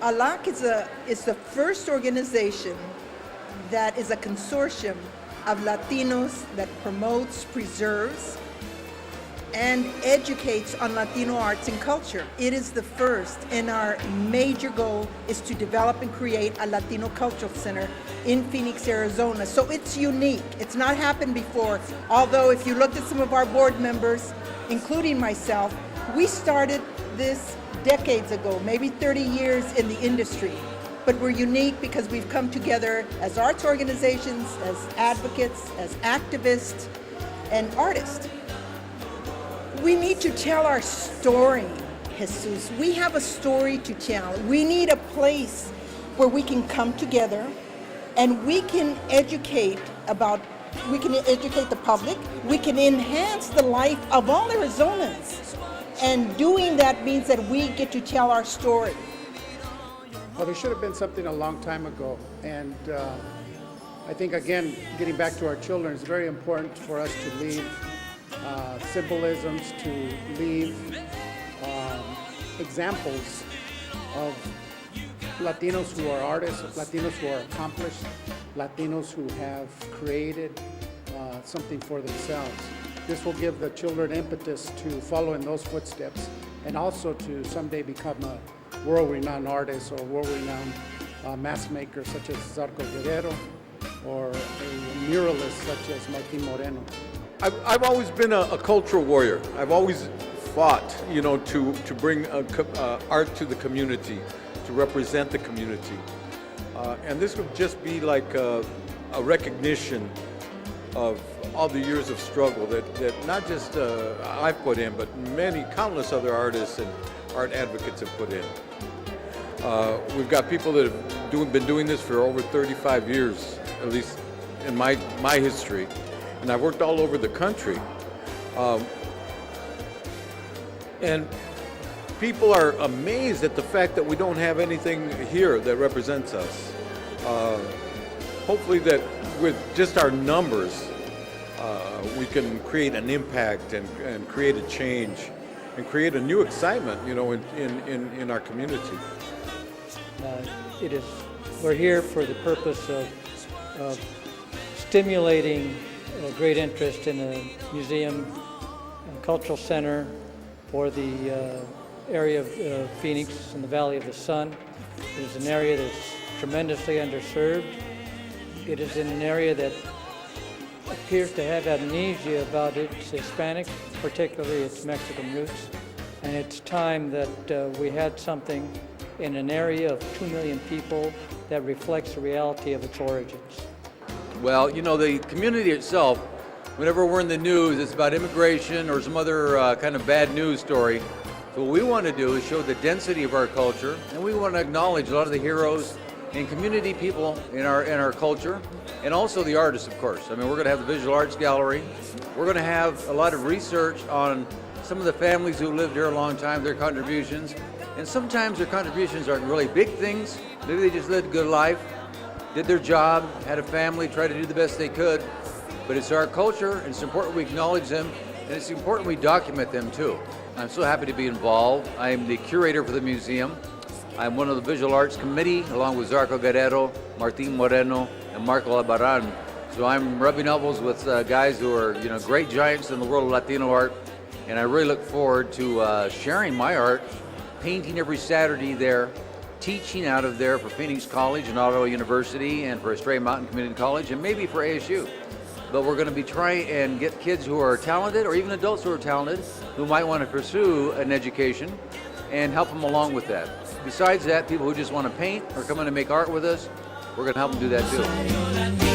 ALAC is the first organization that is a consortium of Latinos that promotes, preserves, and educates on Latino arts and culture. It is the first, and our major goal is to develop and create a Latino cultural center in Phoenix, Arizona. So it's unique. It's not happened before, although if you looked at some of our board members, including myself, we started this decades ago, maybe 30 years in the industry. But we're unique because we've come together as arts organizations, as advocates, as activists, and artists. We need to tell our story, Jesus. We have a story to tell. We need a place where we can come together and we can educate the public. We can enhance the life of all Arizonans. And doing that means that we get to tell our story. Well, there should have been something a long time ago. And I think, again, getting back to our children, it's very important for us to leave symbolisms, to leave examples of Latinos who are artists, Latinos who are accomplished, Latinos who have created something for themselves. This will give the children impetus to follow in those footsteps and also to someday become a world-renowned artist or world-renowned mask maker such as Zarco Guerrero or a muralist such as Martin Moreno. I've always been a cultural warrior. I've always fought, to bring art to the community, to represent the community. And this would just be like a recognition of all the years of struggle that not just I've put in, but many, countless other artists and art advocates have put in. We've got people that have been doing this for over 35 years, at least in my history. And I've worked all over the country. And people are amazed at the fact that we don't have anything here that represents us. Hopefully that with just our numbers, we can create an impact and create a change and create a new excitement, in our community. We're here for the purpose of stimulating great interest in a museum, a cultural center for the area of Phoenix and the Valley of the Sun. It is an area that's tremendously underserved. It is in an area that appears to have amnesia about its Hispanic, particularly its Mexican roots. And it's time that we had something in an area of 2 million people that reflects the reality of its origins. Well, the community itself, whenever we're in the news, it's about immigration or some other kind of bad news story. So what we want to do is show the density of our culture, and we want to acknowledge a lot of the heroes and community people in our culture, and also the artists, of course. I mean, we're going to have the Visual Arts Gallery. We're going to have a lot of research on some of the families who lived here a long time, their contributions. And sometimes their contributions aren't really big things. Maybe they just lived a good life, did their job, had a family, tried to do the best they could. But it's our culture, and it's important we acknowledge them, and it's important we document them too. I'm so happy to be involved. I'm the curator for the museum. I'm one of the Visual Arts Committee, along with Zarco Guerrero, Martin Moreno, and Marco Albarran. So I'm rubbing elbows with guys who are, great giants in the world of Latino art, and I really look forward to sharing my art, painting every Saturday there, teaching out of there for Phoenix College and Ottawa University and for Estrella Mountain Community College and maybe for ASU. But we're going to be trying and get kids who are talented or even adults who are talented who might want to pursue an education and help them along with that. Besides that, people who just want to paint or come in and make art with us, we're going to help them do that too.